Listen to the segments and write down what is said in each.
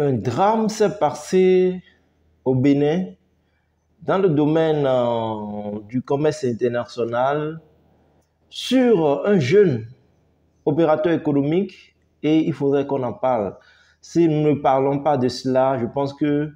Un drame s'est passé au Bénin dans le domaine du commerce international sur un jeune opérateur économique et il faudrait qu'on en parle. Si nous ne parlons pas de cela, je pense que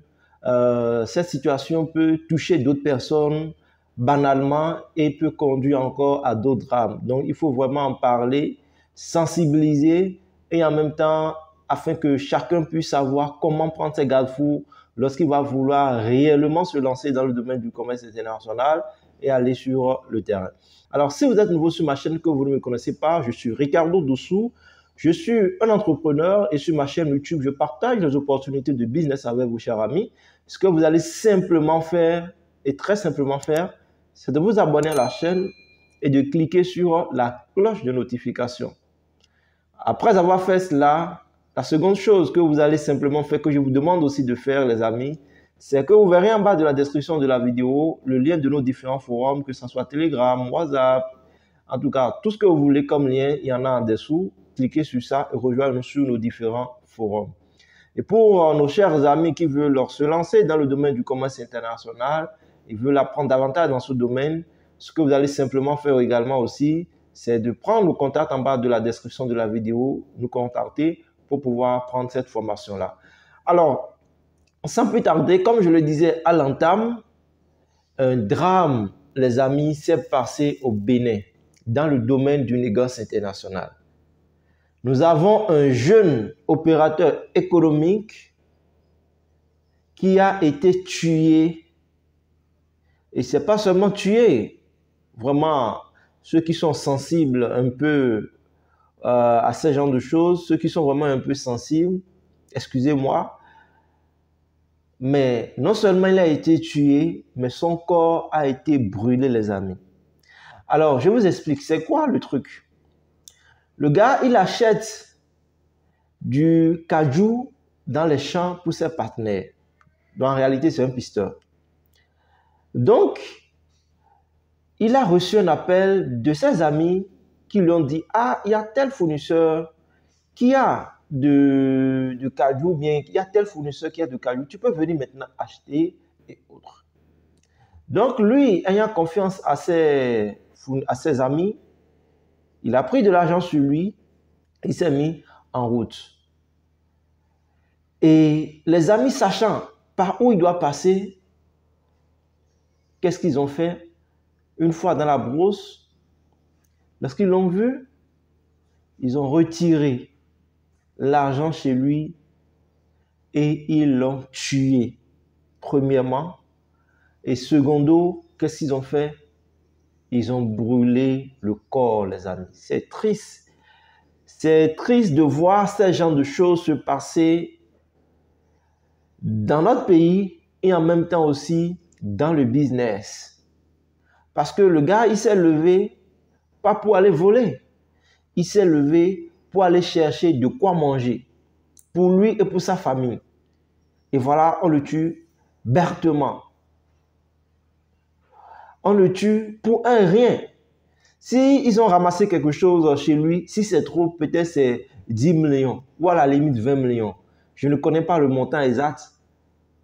cette situation peut toucher d'autres personnes banalement et peut conduire encore à d'autres drames. Donc, il faut vraiment en parler, sensibiliser et en même temps, afin que chacun puisse savoir comment prendre ses garde-fous lorsqu'il va vouloir réellement se lancer dans le domaine du commerce international et aller sur le terrain. Alors, si vous êtes nouveau sur ma chaîne, que vous ne me connaissez pas, je suis Ricardo Doussou. Je suis un entrepreneur et sur ma chaîne YouTube, je partage les opportunités de business avec vous, chers amis. Ce que vous allez simplement faire, et très simplement faire, c'est de vous abonner à la chaîne et de cliquer sur la cloche de notification. Après avoir fait cela, la seconde chose que vous allez simplement faire, que je vous demande aussi de faire, les amis, c'est que vous verrez en bas de la description de la vidéo le lien de nos différents forums, que ce soit Telegram, WhatsApp, en tout cas, tout ce que vous voulez comme lien, il y en a en dessous. Cliquez sur ça et rejoignez-nous sur nos différents forums. Et pour nos chers amis qui veulent se lancer dans le domaine du commerce international et veulent apprendre davantage dans ce domaine, ce que vous allez simplement faire également aussi, c'est de prendre le contact en bas de la description de la vidéo, nous contacter pour pouvoir prendre cette formation-là. Alors, sans plus tarder, comme je le disais à l'entame, un drame, les amis, s'est passé au Bénin dans le domaine du négoce international. Nous avons un jeune opérateur économique qui a été tué. Et ce n'est pas seulement tué. Vraiment, ceux qui sont sensibles un peu à ce genre de choses, ceux qui sont vraiment un peu sensibles, excusez-moi, mais non seulement il a été tué, mais son corps a été brûlé, les amis. Alors, je vous explique, c'est quoi le truc? Le gars, il achète du cajou dans les champs pour ses partenaires. Donc, en réalité, c'est un pisteur. Donc, il a reçu un appel de ses amis qui lui ont dit « Ah, il y a tel fournisseur qui a de cajou, bien, il y a tel fournisseur qui a de cajou. Tu peux venir maintenant acheter et autres. » Donc, lui, ayant confiance à ses amis, il a pris de l'argent sur lui, il s'est mis en route. Et les amis, sachant par où il doit passer, qu'est-ce qu'ils ont fait? Une fois dans la brousse, lorsqu'ils l'ont vu, ils ont retiré l'argent chez lui et ils l'ont tué, premièrement. Et secondo, qu'est-ce qu'ils ont fait? Ils ont brûlé le corps, les amis. C'est triste. C'est triste de voir ce genre de choses se passer dans notre pays et en même temps aussi dans le business. Parce que le gars, il s'est levé pas pour aller voler. Il s'est levé pour aller chercher de quoi manger pour lui et pour sa famille. Et voilà, on le tue bêtement. On le tue pour un rien. Si ils ont ramassé quelque chose chez lui, si c'est trop, peut-être c'est 10 millions ou à la limite 20 millions. Je ne connais pas le montant exact.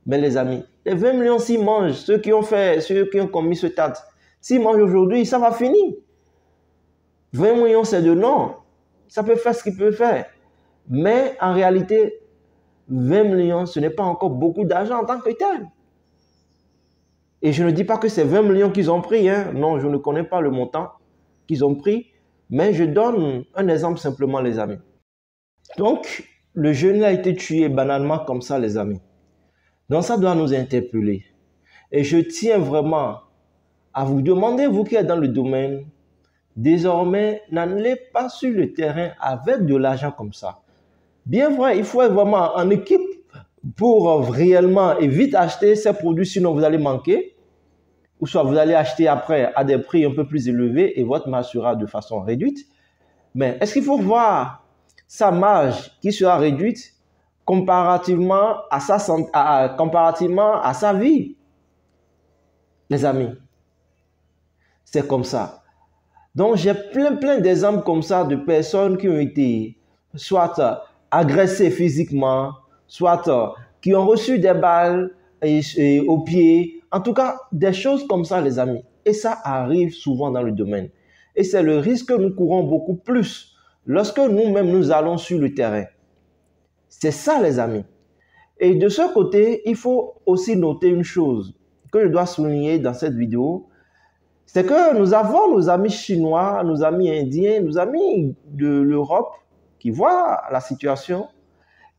Mais les amis, les 20 millions, s'ils mangent, ceux qui ont commis ce acte, s'ils mangent aujourd'hui, ça va finir. 20 millions, c'est de non. Ça peut faire ce qu'il peut faire. Mais en réalité, 20 millions, ce n'est pas encore beaucoup d'argent en tant que tel. Et je ne dis pas que c'est 20 millions qu'ils ont pris. Hein. Non, je ne connais pas le montant qu'ils ont pris. Mais je donne un exemple simplement, les amis. Donc, le jeune a été tué banalement comme ça, les amis. Donc, ça doit nous interpeller. Et je tiens vraiment à vous demander, vous qui êtes dans le domaine, désormais, n'allez pas sur le terrain avec de l'argent comme ça. Bien vrai, il faut être vraiment en équipe pour réellement et vite acheter ces produits, sinon vous allez manquer. Ou soit vous allez acheter après à des prix un peu plus élevés et votre marge sera de façon réduite. Mais est-ce qu'il faut voir sa marge qui sera réduite comparativement à sa vie? Les amis, c'est comme ça. Donc, j'ai plein d'exemples comme ça de personnes qui ont été soit agressées physiquement, soit qui ont reçu des balles au pied. En tout cas, des choses comme ça, les amis. Et ça arrive souvent dans le domaine. Et c'est le risque que nous courons beaucoup plus lorsque nous-mêmes nous allons sur le terrain. C'est ça, les amis. Et de ce côté, il faut aussi noter une chose que je dois souligner dans cette vidéo, c'est que nous avons nos amis chinois, nos amis indiens, nos amis de l'Europe qui voient la situation.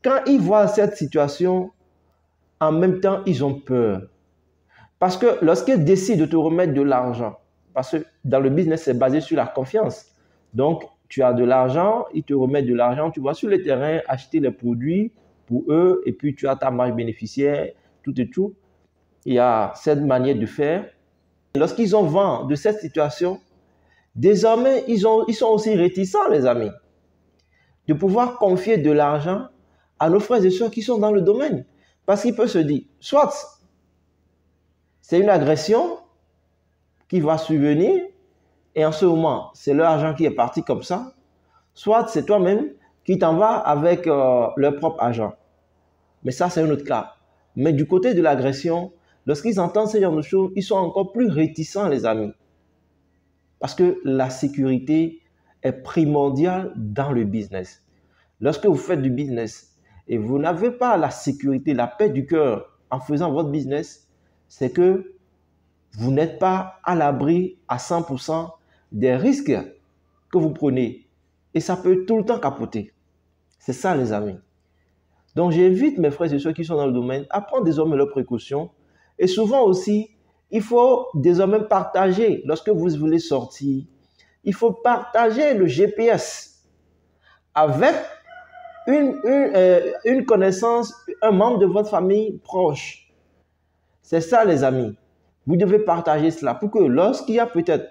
Quand ils voient cette situation, en même temps, ils ont peur. Parce que lorsqu'ils décident de te remettre de l'argent, parce que dans le business, c'est basé sur la confiance. Donc, tu as de l'argent, ils te remettent de l'argent, tu vas sur le terrain acheter les produits pour eux et puis tu as ta marge bénéficiaire, tout et tout. Il y a cette manière de faire. Lorsqu'ils ont vent de cette situation, désormais, ils sont aussi réticents, les amis, de pouvoir confier de l'argent à nos frères et sœurs qui sont dans le domaine. Parce qu'ils peuvent se dire, soit c'est une agression qui va survenir et en ce moment, c'est leur argent qui est parti comme ça, soit c'est toi-même qui t'en vas avec leur propre argent. Mais ça, c'est un autre cas. Mais du côté de l'agression, lorsqu'ils entendent ce genre de choses, ils sont encore plus réticents, les amis. Parce que la sécurité est primordiale dans le business. Lorsque vous faites du business et vous n'avez pas la sécurité, la paix du cœur en faisant votre business, c'est que vous n'êtes pas à l'abri à 100% des risques que vous prenez. Et ça peut tout le temps capoter. C'est ça, les amis. Donc, j'invite mes frères et sœurs qui sont dans le domaine à prendre désormais leurs précautions. Et souvent aussi, il faut désormais partager, lorsque vous voulez sortir, il faut partager le GPS avec une connaissance, un membre de votre famille proche. C'est ça, les amis. Vous devez partager cela pour que lorsqu'il y a peut-être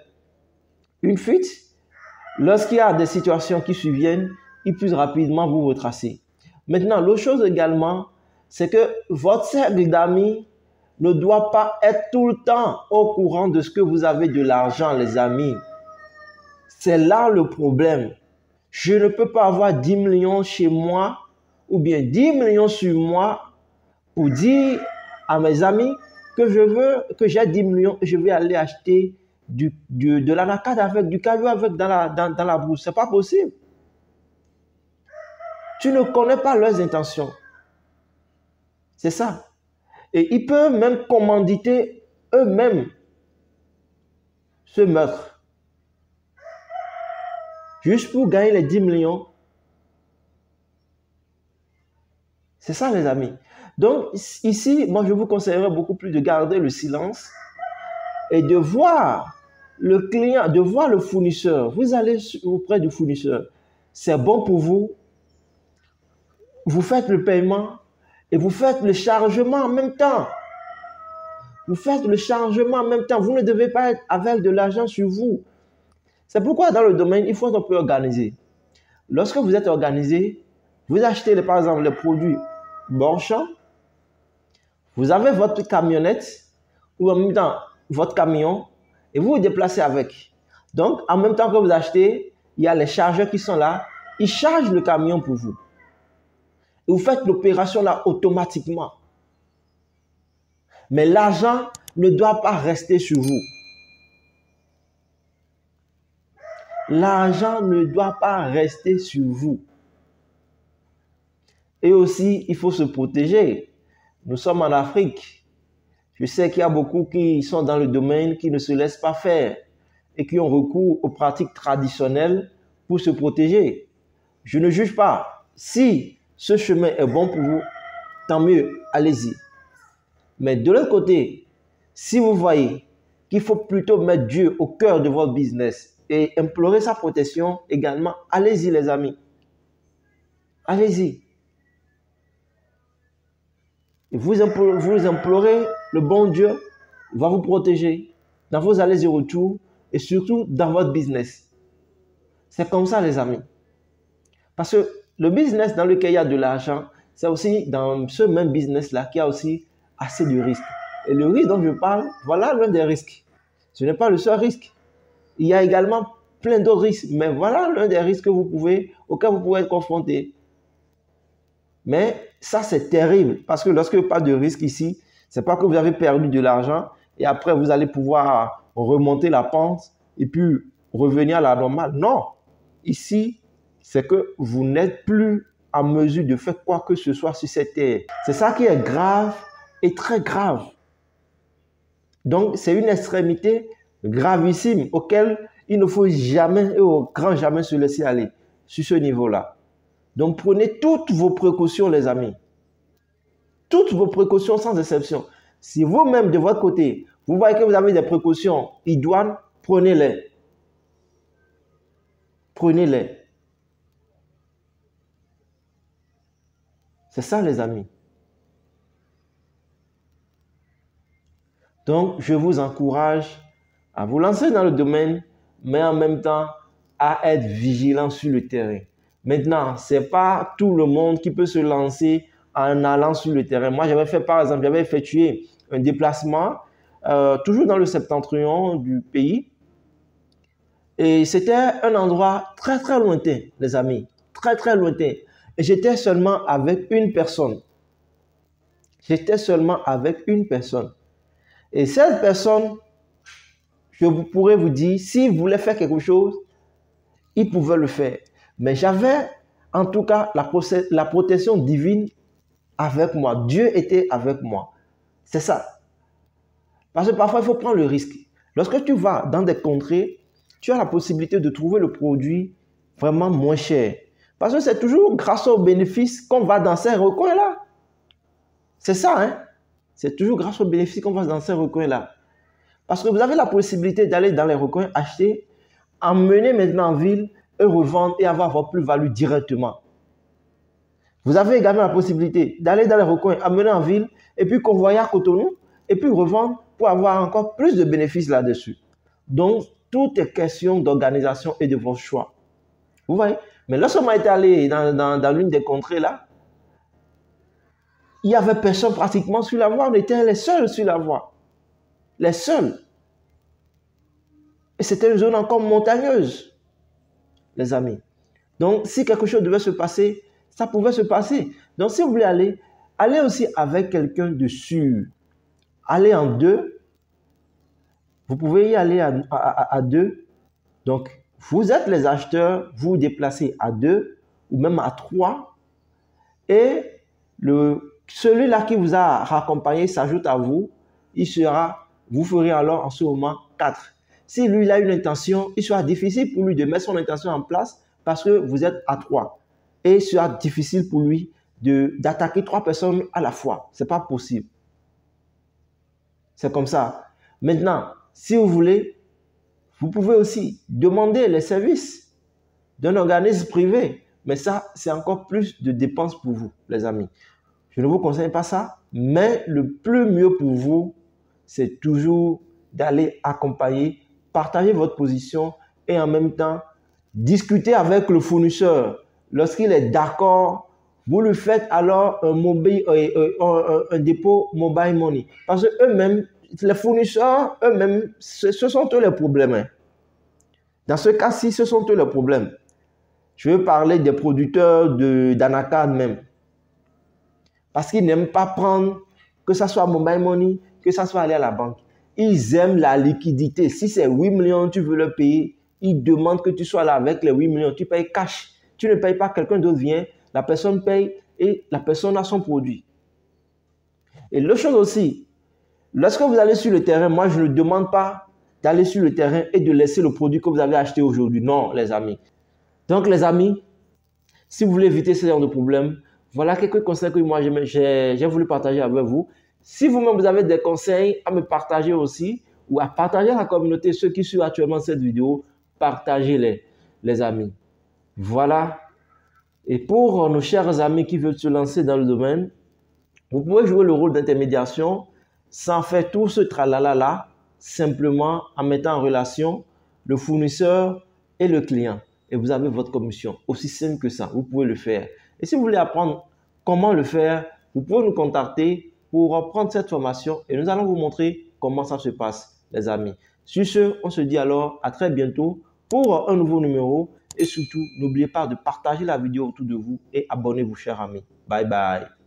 une fuite, lorsqu'il y a des situations qui surviennent, ils puissent rapidement vous retracer. Maintenant, l'autre chose également, c'est que votre cercle d'amis ne doit pas être tout le temps au courant de ce que vous avez de l'argent, les amis. C'est là le problème. Je ne peux pas avoir 10 millions chez moi ou bien 10 millions sur moi pour dire à mes amis que j'ai 10 millions et je vais aller acheter de l'anacarde avec du caillou avec dans la brousse. Ce n'est pas possible. Tu ne connais pas leurs intentions. C'est ça. Et ils peuvent même commanditer eux-mêmes ce meurtre. Juste pour gagner les 10 millions. C'est ça, les amis. Donc, ici, moi, je vous conseillerais beaucoup plus de garder le silence et de voir le client, de voir le fournisseur. Vous allez auprès du fournisseur. C'est bon pour vous. Vous faites le paiement et vous faites le chargement en même temps. Vous faites le chargement en même temps. Vous ne devez pas être avec de l'argent sur vous. C'est pourquoi dans le domaine, il faut être un peu organisé. Lorsque vous êtes organisé, vous achetez par exemple les produits bon champ, vous avez votre camionnette ou en même temps votre camion et vous vous déplacez avec. Donc, en même temps que vous achetez, il y a les chargeurs qui sont là. Ils chargent le camion pour vous. Et vous faites l'opération là automatiquement. Mais l'argent ne doit pas rester sur vous. L'argent ne doit pas rester sur vous. Et aussi, il faut se protéger. Nous sommes en Afrique. Je sais qu'il y a beaucoup qui sont dans le domaine, qui ne se laissent pas faire et qui ont recours aux pratiques traditionnelles pour se protéger. Je ne juge pas. Si ce chemin est bon pour vous, tant mieux, allez-y. Mais de l'autre côté, si vous voyez qu'il faut plutôt mettre Dieu au cœur de votre business et implorer sa protection également, allez-y les amis. Allez-y. Vous implorez, le bon Dieu va vous protéger dans vos allers et retours et surtout dans votre business. C'est comme ça les amis. Parce que le business dans lequel il y a de l'argent, c'est aussi dans ce même business-là qu'il y a aussi assez de risques. Et le risque dont je parle, voilà l'un des risques. Ce n'est pas le seul risque. Il y a également plein d'autres risques. Mais voilà l'un des risques auxquels vous pouvez être confronté. Mais ça, c'est terrible parce que lorsque pas de risque ici, c'est pas que vous avez perdu de l'argent et après vous allez pouvoir remonter la pente et puis revenir à la normale. Non, ici, c'est que vous n'êtes plus en mesure de faire quoi que ce soit sur cette terre. C'est ça qui est grave et très grave. Donc, c'est une extrémité gravissime auquel il ne faut jamais et au grand jamais se laisser aller sur ce niveau-là. Donc, prenez toutes vos précautions, les amis. Toutes vos précautions sans exception. Si vous-même, de votre côté, vous voyez que vous avez des précautions idoines, prenez-les. Prenez-les. C'est ça, les amis. Donc, je vous encourage à vous lancer dans le domaine, mais en même temps, à être vigilant sur le terrain. Maintenant, ce n'est pas tout le monde qui peut se lancer en allant sur le terrain. Moi, j'avais fait, par exemple, j'avais effectué un déplacement, toujours dans le septentrion du pays. Et c'était un endroit très, très lointain, les amis. Très, très lointain. Et j'étais seulement avec une personne. J'étais seulement avec une personne. Et cette personne, je pourrais vous dire, s'il voulait faire quelque chose, il pouvait le faire. Mais j'avais, en tout cas, la protection divine avec moi. Dieu était avec moi. C'est ça. Parce que parfois, il faut prendre le risque. Lorsque tu vas dans des contrées, tu as la possibilité de trouver le produit vraiment moins cher. Parce que c'est toujours grâce aux bénéfices qu'on va dans ces recoins-là. C'est ça, hein? C'est toujours grâce aux bénéfices qu'on va dans ces recoins-là. Parce que vous avez la possibilité d'aller dans les recoins, acheter, emmener maintenant en ville et revendre et avoir votre plus-value directement. Vous avez également la possibilité d'aller dans les recoins, amener en ville et puis convoyer à Cotonou et puis revendre pour avoir encore plus de bénéfices là-dessus. Donc, tout est question d'organisation et de vos choix. Vous voyez? Mais lorsqu'on est allé dans l'une des contrées là, il n'y avait personne pratiquement sur la voie. On était les seuls sur la voie. Les seuls. Et c'était une zone encore montagneuse, les amis. Donc, si quelque chose devait se passer, ça pouvait se passer. Donc, si vous voulez aller, allez aussi avec quelqu'un de sûr. Allez en deux. Vous pouvez y aller à deux. Donc, vous êtes les acheteurs, vous vous déplacez à deux ou même à trois. Et celui-là qui vous a raccompagné s'ajoute à vous. Vous ferez alors en ce moment 4. Si lui il a une intention, il sera difficile pour lui de mettre son intention en place parce que vous êtes à 3. Et il sera difficile pour lui d'attaquer 3 personnes à la fois. Ce n'est pas possible. C'est comme ça. Maintenant, si vous voulez, vous pouvez aussi demander les services d'un organisme privé. Mais ça, c'est encore plus de dépenses pour vous, les amis. Je ne vous conseille pas ça, mais le plus mieux pour vous, c'est toujours d'aller accompagner, partager votre position et en même temps, discuter avec le fournisseur. Lorsqu'il est d'accord, vous lui faites alors un dépôt mobile money. Parce que eux-mêmes, les fournisseurs, eux-mêmes, ce sont eux les problèmes. Hein. Dans ce cas-ci, ce sont eux les problèmes. Je veux parler des producteurs d'anacards même. Parce qu'ils n'aiment pas prendre, que ce soit mobile money, que ce soit aller à la banque. Ils aiment la liquidité. Si c'est 8 millions, tu veux le payer, ils demandent que tu sois là avec les 8 millions. Tu payes cash. Tu ne payes pas, quelqu'un d'autre vient, la personne paye et la personne a son produit. Et l'autre chose aussi, lorsque vous allez sur le terrain, moi je ne demande pas d'aller sur le terrain et de laisser le produit que vous avez acheté aujourd'hui. Non, les amis. Donc les amis, si vous voulez éviter ce genre de problème, voilà quelques conseils que moi j'ai voulu partager avec vous. Si vous-même vous avez des conseils à me partager aussi ou à partager à la communauté, ceux qui suivent actuellement cette vidéo, partagez-les, les amis. Voilà. Et pour nos chers amis qui veulent se lancer dans le domaine, vous pouvez jouer le rôle d'intermédiation sans faire tout ce tralala-là, simplement en mettant en relation le fournisseur et le client. Et vous avez votre commission. Aussi simple que ça, vous pouvez le faire. Et si vous voulez apprendre comment le faire, vous pouvez nous contacter pour reprendre cette formation et nous allons vous montrer comment ça se passe, les amis. Sur ce, on se dit alors à très bientôt pour un nouveau numéro. Et surtout, n'oubliez pas de partager la vidéo autour de vous et abonnez-vous, chers amis. Bye bye.